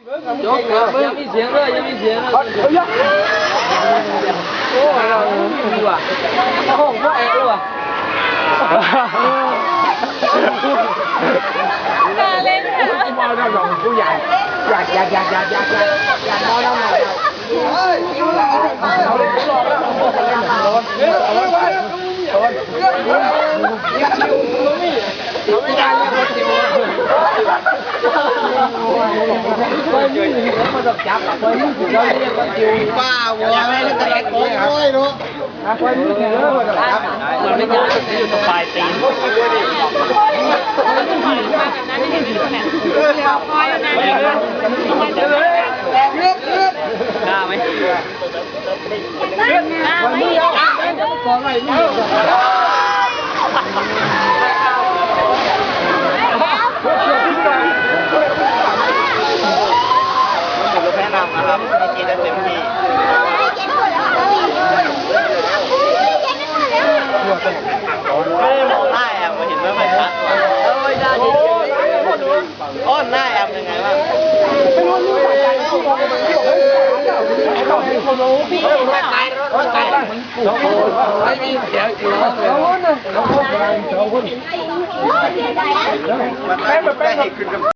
ยกครับยังมีเสียงเลยยังมีเสียงเลยโอ้เราดีว่ะโอ้โหพวกแอ๊ะว่ะเล่นมอเราหลงผู้ใหญ่อยากมอเราหน่อยเราเล่นหลอกแล้วโดนป้าวัวไม่ได้แต่โอ้ยรู้มันไม่ยากอยู่ตรงปลายตีนกล้าไหมแนะนำนะครับมีกินได้เต็มที่ไม่ได้มองหน้าแอมมาเห็นว่ามันชัดกว่าอ้อนหน้าแอมยังไงบ้างไม่